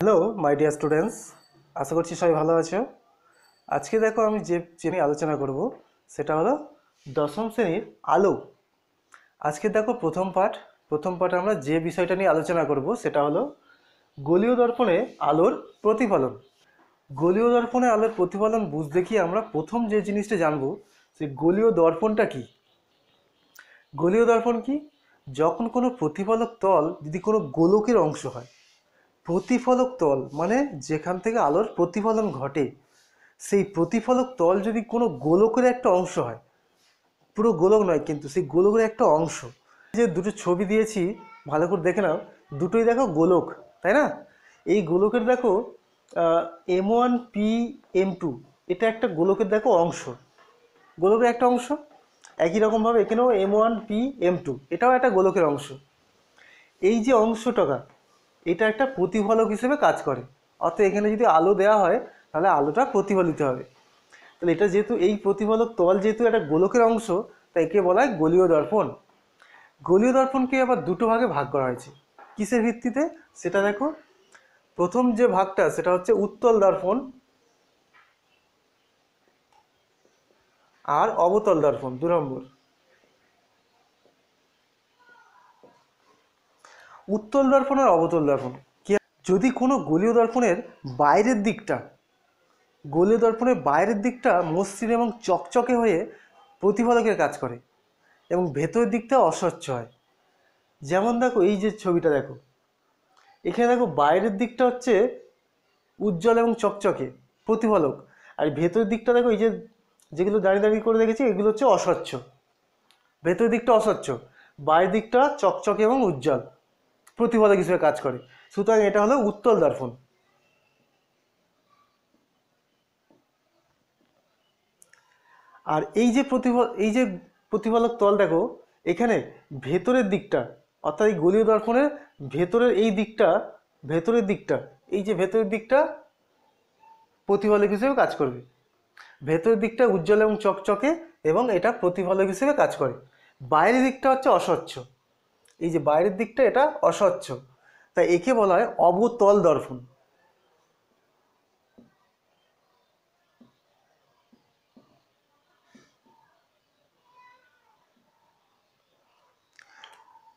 Hello my dear students, আশা করছি সবাই ভালো আছো। আজকে দেখো আমি যে নিয়ে আলোচনা করব সেটা হলো দশম শ্রেণীর আলো। আজকে দেখো প্রথম পাঠ আমরা যে বিষয়টা নিয়ে আলোচনা করব সেটা হলো গোলীয় দর্পণে আলোর প্রতিফলন। গোলীয় দর্পণে আলোর প্রতিফলন বুঝতে গিয়ে আমরা প্রথম যে জিনিসটা জানবো সে গোলীয় দর্পণটা কি। গোলীয় দর্পণ কি? যখন কোনো প্রতিফলক তল যদি কোনো গোলকের অংশ হয়, প্রতিফলক তল মানে যেখান থেকে আলোর প্রতিফলন ঘটে, সেই প্রতিফলক তল যদি কোনো গোলকের একটা অংশ হয়, পুরো গোলক নয় কিন্তু সেই গোলকের একটা অংশ। যে দুটো ছবি দিয়েছি ভালো করে দেখে নাও, দুটোই দেখো গোলক, তাই না? এই গোলকের দেখো M1P M2 এটা একটা গোলকের দেখো অংশ, গোলকের একটা অংশ। একই রকমভাবে এখানেও M1P M2 এটাও একটা গোলকের অংশ। এই যে অংশটা এটা একটা প্রতিফলক হিসেবে কাজ করে। অর্থাৎ এখানে যদি আলো দেওয়া হয় তাহলে আলোটা প্রতিফলিত হবে। তাহলে এটা যেহেতু এই প্রতিফলক তল যেহেতু একটা গোলকের অংশ, তাই একে বলা হয় গোলীয় দর্পণ। গোলীয় দর্পণকে আবার দুটো ভাগে ভাগ করা হয়েছে। কিসের ভিত্তিতে সেটা দেখো। প্রথম যে ভাগটা সেটা হচ্ছে উত্তল দর্পণ আর অবতল দর্পণ, 2 নম্বর। উত্তল দর্পণ আর অবতল দর্পণ কি? যদি কোনো গোলীয় দর্পণের বাইরের দিকটা মসৃণ এবং চকচকে হয়ে প্রতিফলকের কাজ করে এবং ভেতরের দিকটা অস্বচ্ছ হয়। যেমন দেখো এই যে ছবিটা দেখো, এখানে দেখো বাইরের দিকটা হচ্ছে উজ্জ্বল এবং চকচকে প্রতিফলক, আর ভেতরের দিকটা দেখো এই যে যেগুলো দাঁড়িয়ে দাঁড়িয়ে করে দেখেছি এগুলো হচ্ছে অস্বচ্ছ। ভেতরের দিকটা অস্বচ্ছ, বাইরের দিকটা চকচকে এবং উজ্জ্বল প্রতিফলক হিসেবে কাজ করে। সুতরাং এটা হলো উত্তল দর্পণ। আর এই যে প্রতিফলক তল দেখো, এখানে ভেতরের দিকটা অর্থাৎ এই গোলীয় দর্পণের ভেতরের ভেতরের দিকটা প্রতিফলক হিসেবে কাজ করবে। ভেতরের দিকটা উজ্জ্বল এবং চকচকে এবং এটা প্রতিফলক হিসেবে কাজ করে। বাইরের দিকটা হচ্ছে অস্বচ্ছ, এই যে বাইরের দিকটা এটা অস্বচ্ছ, তাই একে বলা হয় অবতল দর্পণ।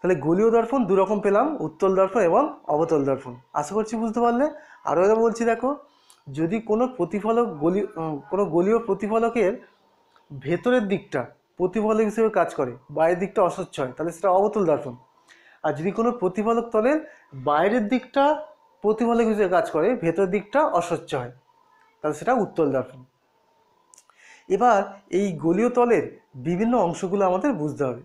তাহলে গোলীয় দর্পণ দু রকম পেলাম, উত্তল দর্পণ এবং অবতল দর্পণ। আশা করছি বুঝতে পারলে। আরও একবার বলছি দেখো, যদি কোনো গোলীয় প্রতিফলকের ভেতরের দিকটা প্রতিফলক হিসেবে কাজ করে, বাইরের দিকটা অস্বচ্ছ হয়, তাহলে সেটা অবতল দর্পণ। আর যদি কোনো প্রতিফলক তলের বাইরের দিকটা প্রতিফলক হিসেবে কাজ করে, ভেতরের দিকটা অস্বচ্ছ হয়, তাহলে সেটা উত্তল দর্পণ। এবার এই গোলীয় তলের বিভিন্ন অংশগুলো আমাদের বুঝতে হবে।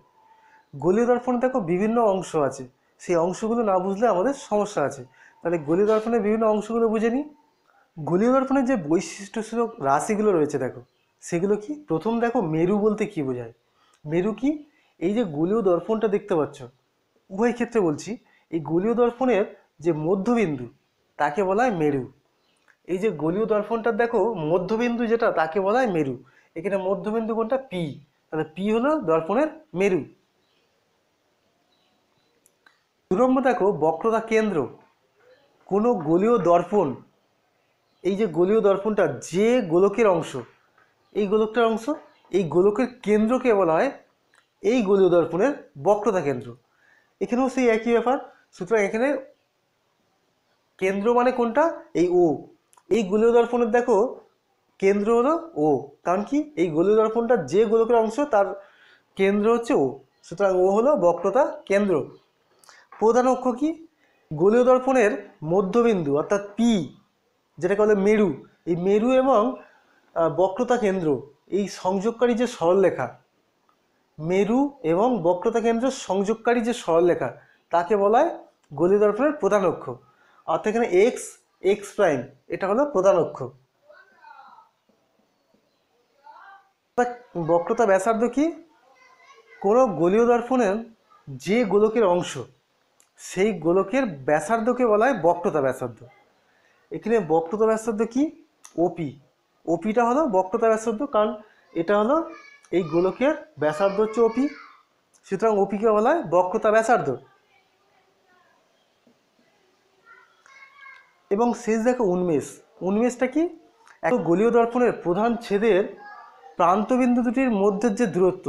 গোলীয় দর্পণে দেখো বিভিন্ন অংশ আছে, সেই অংশগুলো না বুঝলে আমাদের সমস্যা আছে। তাহলে গোলীয় দর্পণের বিভিন্ন অংশগুলো বুঝে নিই। গোলীয় দর্পণের যে বৈশিষ্ট্যসূচক রাশিগুলো রয়েছে দেখো, সেগুলো কি? প্রথম দেখো মেরু বলতে কি বোঝায়। মেরু কি? এই যে গোলীয় দর্পণটা দেখতে পাচ্ছ, উভয় ক্ষেত্রে বলছি, এই গোলীয় দর্পণের যে মধ্যবিন্দু তাকে বলা হয় মেরু। এই যে গোলীয় দর্পণটার দেখো মধ্যবিন্দু যেটা তাকে বলা হয় মেরু। এখানে মধ্যবিন্দু কোনটা? পি। তাহলে পি হলো দর্পণের মেরু। 2 নম্বর দেখো বক্রতা কেন্দ্র। কোনো গোলীয় দর্পণ, এই যে গোলীয় দর্পণটা যে গোলকের অংশ, এই গোলকের কেন্দ্রকে বলা হয় এই গোলীয় দর্পণের বক্রতা কেন্দ্র। এখানেও সেই একই ব্যাপার। সুতরাং এখানে কেন্দ্র মানে কোনটা? এই ও। এই গোলীয় দর্পণের দেখো কেন্দ্র হলো ও, কারণ কি? এই গোলীয় দর্পণটা যে গোলকের অংশ তার কেন্দ্র হচ্ছে ও, সুতরাং ও হলো বক্রতা কেন্দ্র। প্রধান অক্ষ কি? গোলীয় দর্পণের মধ্যবিন্দু অর্থাৎ পি, যেটাকে বলে মেরু, এই মেরু এবং বক্রতা কেন্দ্র এই সংযোগকারী যে সরলরেখা, মেরু এবং বক্রতা কেন্দ্র সংযোগকারী যে সরলরেখা তাকে বলা হয় গোলীয় দর্পণের প্রধান অক্ষ। অর্থাৎ এখানে এক্স প্রাইম এটা হলো প্রধান অক্ষ। বক্রতা ব্যাসার্ধ কি? কোনো গোলীয় দর্পণের যে গোলকের অংশ সেই গোলকের ব্যাসার্ধকে বলা হয় বক্রতা ব্যাসার্ধ। এখানে বক্রতা ব্যাসার্ধ কি? ওপি। ওপিটা হলো বক্রতা ব্যাসার্ধ, কারণ এটা হলো এই গোলকের ব্যাসার্ধ হচ্ছে ওপি, সুতরাং ওপিকে বলা হয় বক্রতা ব্যাসার্ধ। এবং শেষ দেখো উন্মেষ। উন্মেষটা কি? এক গোলীয় দর্পণের প্রধান ছেদের প্রান্তবিন্দু দুটির মধ্যে যে দূরত্ব,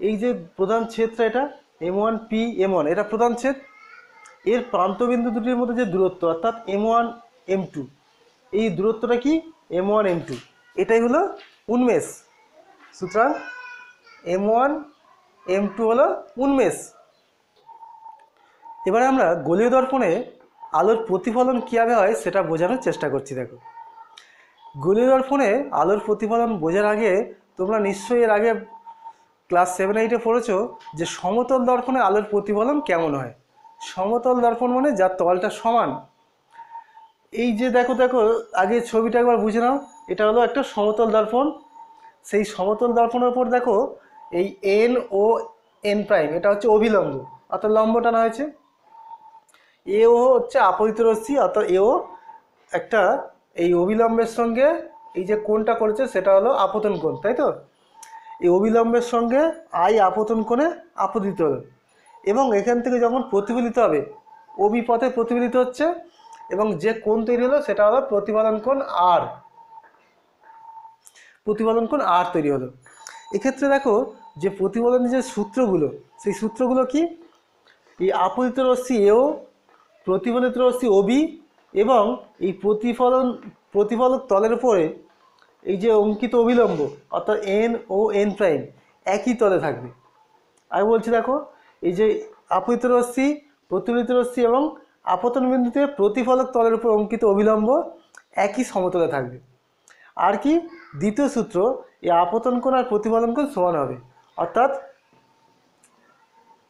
এই যে প্রধান ছেদটা এটা M1 P M1 এটা প্রধান ছেদ, এর প্রান্তবিন্দু দুটির মধ্যে যে দূরত্ব অর্থাৎ M1 M2, এই দূরত্বটা কি M1 M2, এটাই হলো উন্মেষ। সুতরাং M1 M2 হলো উন্মেষ। এবারে আমরা গোলীয় দর্পণে আলোর প্রতিফলন কীভাবে হয় সেটা বোঝানোর চেষ্টা করছি। দেখো, গোলীয় দর্পণে আলোর প্রতিফলন বোঝার আগে তোমরা নিশ্চয়ই এর আগে ক্লাস 7-8-এ পড়েছো যে সমতল দর্পণে আলোর প্রতিফলন কেমন হয়। সমতল দর্পণ মানে যার তলটা সমান। এই যে দেখো দেখো আগে ছবিটা একবার বুঝে নাও, এটা হলো একটা সমতল দর্পণ। সেই সমতল দর্পণের উপর দেখো এই N ও N প্রাইম, এটা হচ্ছে অভিলম্ব অর্থাৎ লম্ব টানা হয়েছে। এও হচ্ছে আপতিত রশ্মি অর্থাৎ এও একটা এই অভিলম্বের সঙ্গে এই যে কোণটা করেছে সেটা হলো আপতন কোণ, তাই তো? এই অভিলম্বের সঙ্গে আই আপতন কোণে আপতিত হলো এবং এখান থেকে যখন প্রতিফলিত হবে অভিপথে প্রতিফলিত হচ্ছে এবং যে কোণ তৈরি হলো সেটা হলো প্রতিফলন কোণ আর। প্রতিফলন কোণ আর তৈরি হলো। এক্ষেত্রে দেখো যে প্রতিফলনের যে সূত্রগুলো, সেই সূত্রগুলো কি? এই আপতিত রশ্মি এও, প্রতিফলিত রশ্মি ওবি এবং এই প্রতিফলক তলের উপরে এই যে অঙ্কিত অভিলম্ব অর্থাৎ N ও N প্রাইম একই তলে থাকবে। আমি বলছি দেখো, এই যে আপতিত রশ্মি, প্রতিফলিত রশ্মি এবং আপতন বিন্দুতে প্রতিফলক তলের উপর অঙ্কিত অভিলম্ব একই সমতলে থাকবে। আর কি? দ্বিতীয় সূত্র, এই আপতন কোণ আর প্রতিফলন কোণ সমান হবে অর্থাৎ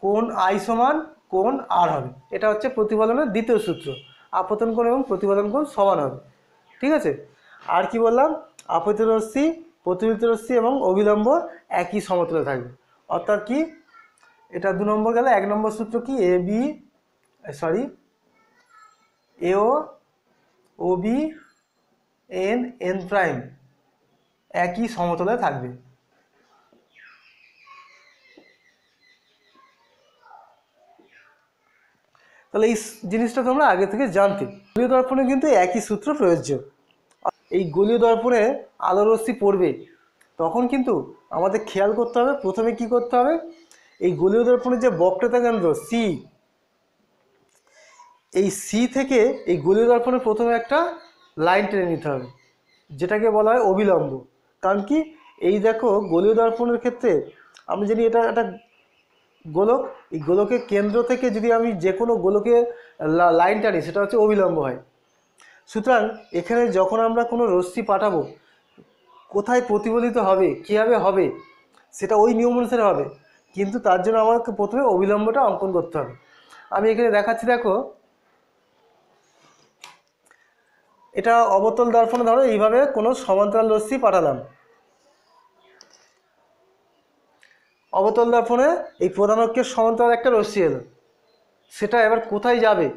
কোণ আই সমান কোণ আর হবে। এটা হচ্ছে প্রতিফলনের দ্বিতীয় সূত্র, আপতন কোণ এবং প্রতিফলন কোণ সমান হবে। ঠিক আছে? আর কি বললাম? আপতিত রশ্মি, প্রতিফলিত রশ্মি এবং অভিলম্ব একই সমতলে থাকবে অর্থাৎ কি? এটা 2 নম্বর গেল। 1 নম্বর সূত্র কি? এও ওবি N N প্রাইম একই সমতলে থাকবে। তাহলে এই জিনিসটা তোমরা আগে থেকে জানতে। গোলীয় দর্পণে কিন্তু একই সূত্র প্রযোজ্য। এই গোলীয় দর্পণে আলো রশ্মি পড়বে তখন কিন্তু আমাদের খেয়াল করতে হবে, প্রথমে কি করতে হবে, এই গোলীয় দর্পণের যে বক্রতা কেন্দ্র সি, এই সি থেকে এই গোলীয় দর্পণে প্রথমে একটা লাইন টেনে নিতে হবে যেটাকে বলা হয় অভিলম্ব। কারণ কি? এই দেখো গোলীয় দর্পণের ক্ষেত্রে আমি জানি এটা একটা গোলক, এই গোলকের কেন্দ্র থেকে যদি আমি যে কোনো গোলকে লাইন টানি সেটা হচ্ছে অভিলম্ব হয়। সুতরাং এখানে যখন আমরা কোনো রশ্মি পাঠাবো কোথায় প্রতিফলিত হবে, কীভাবে হবে সেটা ওই নিয়ম অনুসারে হবে, কিন্তু তার জন্য আমাকে প্রথমে অভিলম্বটা অঙ্কন করতে হবে। আমি এখানে দেখাচ্ছি, দেখো এটা অবতল দর্পণে ধরো এইভাবে কোনো সমান্তরাল রশ্মি পাঠালাম। অবতল দর্পণে এই প্রধান অক্ষের সমান্তরাল একটা রশ্মি এলো, সেটা এবার কোথায় যাবে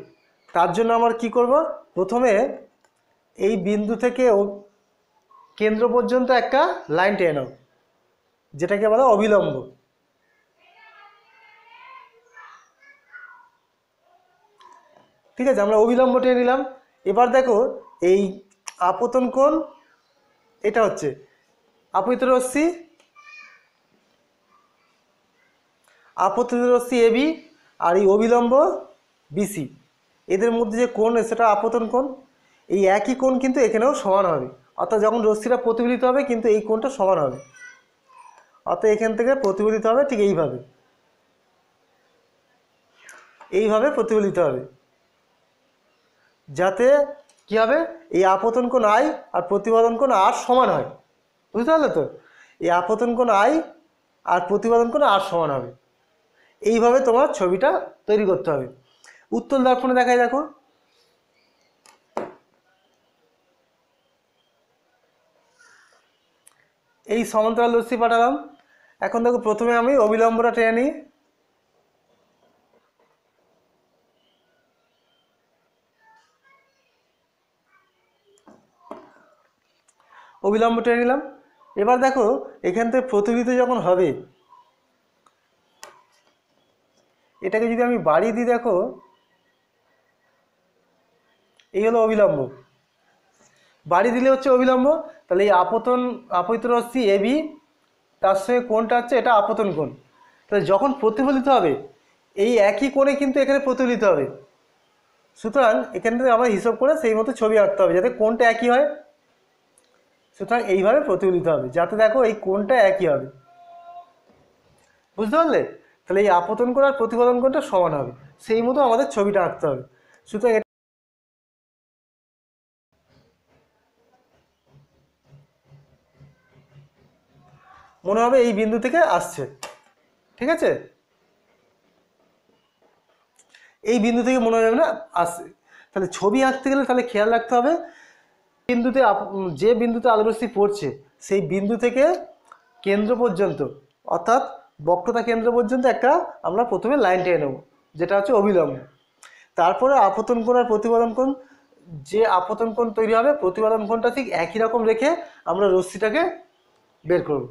তার জন্য আমার কি করব, প্রথমে এই বিন্দু থেকে কেন্দ্র পর্যন্ত একটা লাইন টেনে নাও যেটাকে বলা অভিলম্ব। ঠিক আছে, আমরা অভিলম্ব টেনে নিলাম। এবার দেখো এই আপতন কোণ এটা হচ্ছে আপতিত রশ্মি, আপতিত রশ্মি এবি আর এই অভিলম্ব বিসি, এদের মধ্যে যে কোণ সেটা আপতন কোণ। এই একই কোণ কিন্তু এখানেও সমান হবে অর্থাৎ যখন রশ্মিটা প্রতিফলিত হবে কিন্তু এই কোণটা সমান হবে অর্থাৎ এখান থেকে প্রতিফলিত হবে ঠিক এইভাবে, এইভাবে প্রতিফলিত হবে যাতে কি হবে, এই আপতন কোণ আই আর প্রতিফলন কোণ আর সমান হয়। বুঝতে পারলে তো? এই আপতন কোণ আই আর প্রতিফলন কোণ আর সমান হবে। এইভাবে তোমার ছবিটা তৈরি করতে হবে। উত্তল দর্পণে দেখায়, দেখো এই সমান্তরাল রশ্মি পাঠালাম। এখন দেখো প্রথমে আমি অবিলম্বটা টেনে নিই, অবিলম্ব টেনে নিলাম। এবার দেখো এখান থেকে প্রতিফলিত যখন হবে এটাকে যদি আমি বাড়িয়ে দিই, দেখো এই হলো অবিলম্ব, বাড়ি দিলে হচ্ছে অবিলম্ব। তাহলে এই আপতিত রশ্মি এবি, তার সঙ্গে কোণটা হচ্ছে এটা আপতন কোণ। তাহলে যখন প্রতিফলিত হবে এই একই কোণে কিন্তু এখানে প্রতিফলিত হবে। সুতরাং এখান থেকে আমরা হিসাব করে সেই মতো ছবি আঁকতে হবে যাতে কোণটা একই হয়। সুতরাং এইভাবে প্রতিফলিত হবে যাতে দেখো এই কোণটা একই হবে। বুঝতে পারলে? তাহলে এই আপতন কোণ আর প্রতিফলন কোণটা সমান হবে, সেই মতো আমাদের ছবিটা আঁকতে হবে। সুতরাং মনে হবে এই বিন্দু থেকে আসছে, ঠিক আছে? এই বিন্দু থেকে মনে হবে না আসছে। তাহলে ছবি আঁকতে গেলে তাহলে খেয়াল রাখতে হবে বিন্দুতে যে বিন্দুতে আলোরশ্মি পড়ছে সেই বিন্দু থেকে কেন্দ্র পর্যন্ত, অর্থাৎ বক্রতা কেন্দ্র পর্যন্ত একটা আমরা প্রথমে লাইন টেনে নেব, যেটা হচ্ছে অবিলম্ব। তারপরে আপতন কোণ আর প্রতিফলন কোণ, যে আপতন কোণ তৈরি হবে প্রতিফলন কোণটা ঠিক একই রকম রেখে আমরা রশ্মিটাকে বের করব।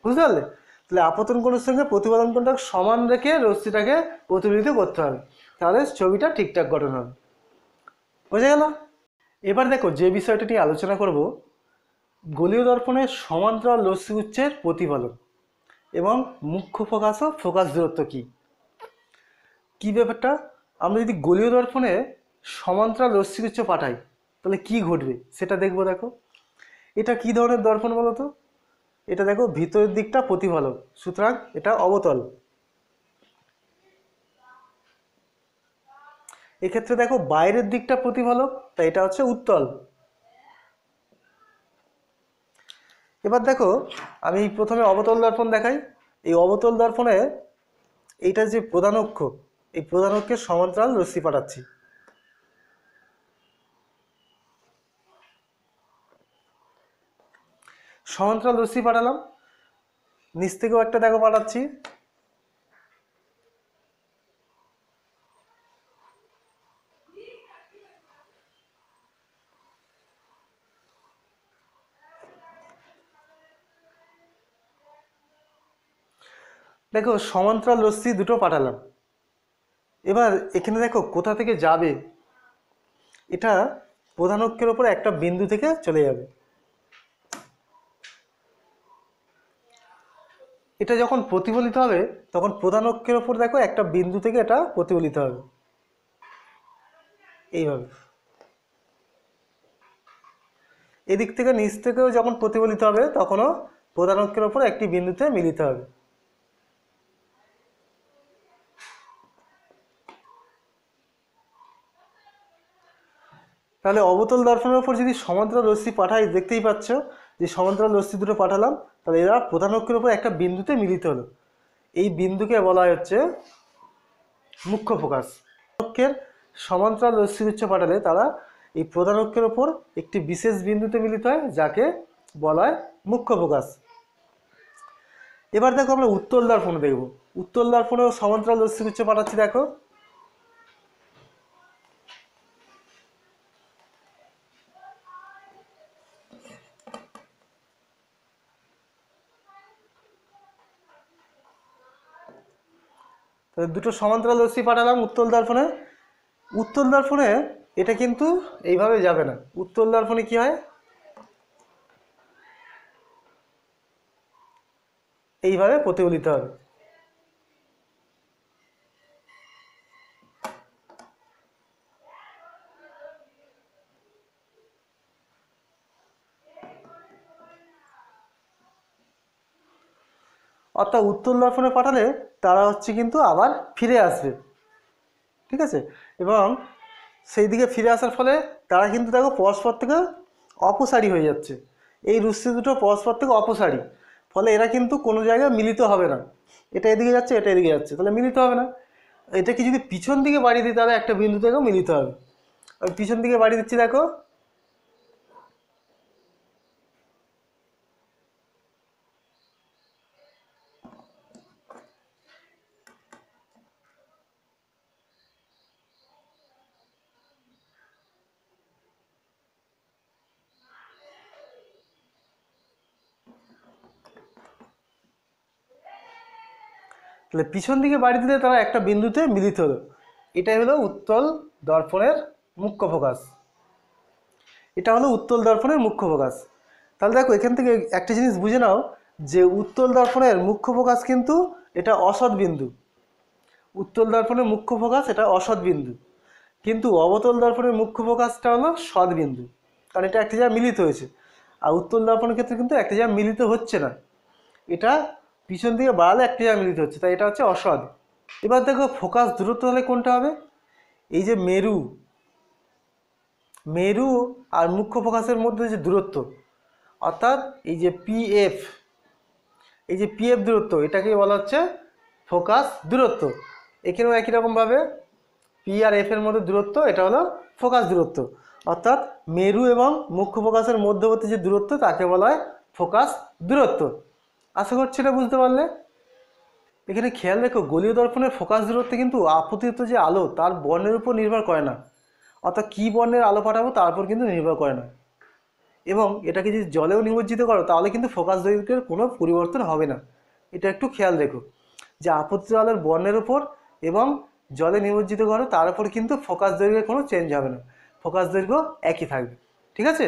বুঝতে পারলে? তাহলে আপতন কোণের সঙ্গে প্রতিফলন কোণটা সমান রেখে রশ্মিটাকে প্রতিফলিত করতে হবে, তাহলে ছবিটা ঠিকঠাক গঠন হবে। বোঝা গেল? এবার দেখো যে বিষয়টা নিয়ে আলোচনা করব, গোলীয় দর্পণের সমান্তরাল রশ্মিগুচ্ছের প্রতিফলন এবং মুখ্য ফোকাস ও ফোকাস দূরত্ব কি ব্যাপারটা। আমরা যদি গোলীয় দর্পণে সমান্তরাল রশ্মিগুচ্ছ পাঠাই তাহলে কি ঘটবে সেটা দেখব। দেখো এটা কি ধরনের দর্পণ বলো তো? এটা দেখো ভিতরের দিকটা প্রতিফলক, সুতরাং এটা অবতল। এক্ষেত্রে দেখো বাইরের দিকটা প্রতিফলক, তাই এটা হচ্ছে উত্তল। এবার দেখো আমি প্রথমে অবতল দর্পণ দেখাই। এই অবতল দর্পণে এইটা যে প্রধান অক্ষ, এই প্রধান অক্ষের সমান্তরাল রশ্মি পাঠাচ্ছি। সমান্তরাল রশ্মি পাঠালাম, নিচ থেকেও একটা দেখো পাঠাচ্ছি। দেখো সমান্তরাল রশ্মি দুটো পাঠালাম। এবার এখানে দেখো কোথা থেকে যাবে, এটা প্রধান অক্ষের ওপর একটা বিন্দু থেকে চলে যাবে। এটা যখন প্রতিফলিত হবে তখন প্রধান অক্ষের ওপর দেখো একটা বিন্দু থেকে এটা প্রতিফলিত হবে এইভাবে। এদিক থেকে নিচ থেকেও যখন প্রতিফলিত হবে তখনও প্রধান অক্ষের ওপর একটি বিন্দুতে মিলিত হবে। তাহলে অবতল দর্পণের ওপর যদি সমান্তরাল রশ্মি পাঠাই, দেখতেই পাচ্ছ যে সমান্তরাল রশ্মি দুটো পাঠালাম, তাহলে এরা প্রধান অক্ষের ওপর একটা বিন্দুতে মিলিত হলো। এই বিন্দুকে বলা হচ্ছে মুখ্য ফোকাস। অক্ষের সমান্তরাল রশ্মিগুচ্ছ পাঠালে তারা এই প্রধান অক্ষের ওপর একটি বিশেষ বিন্দুতে মিলিত হয়, যাকে বলা হয় মুখ্য ফোকাস। এবার দেখো আমরা উত্তল দর্পণ দেখব। উত্তল দর্পণেও সমান্তরাল রশ্মিগুচ্ছ পাঠাচ্ছি। দেখো দুটো সমান্তরাল রশ্মি পাঠালাম উত্তল দর্পণে। উত্তল দর্পণে এটা কিন্তু এইভাবে যাবে না। উত্তল দর্পণে কি হয়, এইভাবে প্রতিফলিত হবে। অর্থাৎ উত্তল দর্পণে পাঠালে তারা হচ্ছে কিন্তু আবার ফিরে আসবে, ঠিক আছে? এবং সেই দিকে ফিরে আসার ফলে তারা কিন্তু দেখো পরস্পর থেকে অপসারী হয়ে যাচ্ছে। এই রশ্মি দুটো পরস্পর থেকে অপসারী, ফলে এরা কিন্তু কোনো জায়গায় মিলিত হবে না। এটা এদিকে যাচ্ছে, এটা এদিকে যাচ্ছে, তাহলে মিলিত হবে না। এটাকে যদি পিছন দিকে বাড়িয়ে দিই তাহলে একটা বিন্দু থেকেও মিলিত হবে। আমি পিছন দিকে বাড়িয়ে দিচ্ছি, দেখো তাহলে পিছন দিকে বাড়ি দিলে তারা একটা বিন্দুতে মিলিত হলো। এটাই হলো উত্তল দর্পণের মুখ্য ফোকাস। এটা হলো উত্তল দর্পণের মুখ্য ফোকাস। তাহলে দেখো এখান থেকে একটা জিনিস বুঝে নাও যে উত্তল দর্পণের মুখ্য ফোকাস কিন্তু এটা অসৎ বিন্দু। উত্তল দর্পণের মুখ্য ফোকাস এটা অসৎ বিন্দু, কিন্তু অবতল দর্পণের মুখ্য ফোকাসটা হলো সৎ বিন্দু, কারণ এটা একটা জায়গায় মিলিত হয়েছে। আর উত্তল দর্পণের ক্ষেত্রে কিন্তু একটা জায়গায় মিলিত হচ্ছে না, এটা পিছন দিকে বাড়ালে একটা জায়গায় মিলিত হচ্ছে, তাই এটা হচ্ছে অসৎ। এবার দেখো ফোকাস দূরত্ব তাহলে কোনটা হবে? এই যে মেরু মেরু আর মুখ্য ফোকাসের মধ্যে যে দূরত্ব, অর্থাৎ এই যে পিএফ, এই যে পিএফ দূরত্ব, এটাকে বলা হচ্ছে ফোকাস দূরত্ব। এখানেও একই রকমভাবে পি আর এফ এর মধ্যে দূরত্ব, এটা হলো ফোকাস দূরত্ব। অর্থাৎ মেরু এবং মুখ্য ফোকাসের মধ্যবর্তী যে দূরত্ব তাকে বলা হয় ফোকাস দূরত্ব। আশা করছি এটা বুঝতে পারলে। এখানে খেয়াল রেখো, গোলীয় দর্পণের ফোকাস দূরত্ব কিন্তু আপতিত যে আলো তার বর্ণের উপর নির্ভর করে না, অর্থাৎ কী বর্ণের আলো পাঠাবো তার উপর কিন্তু নির্ভর করে না। এবং এটাকে যদি জলেও নিমজ্জিত করো তাহলে কিন্তু ফোকাস দৈর্ঘ্যের কোনো পরিবর্তন হবে না। এটা একটু খেয়াল রেখো যে আপতিত আলোর বর্ণের উপর এবং জলে নিমজ্জিত করো তার উপর কিন্তু ফোকাস দৈর্ঘ্যের কোনো চেঞ্জ হবে না, ফোকাস দৈর্ঘ্য একই থাকবে। ঠিক আছে।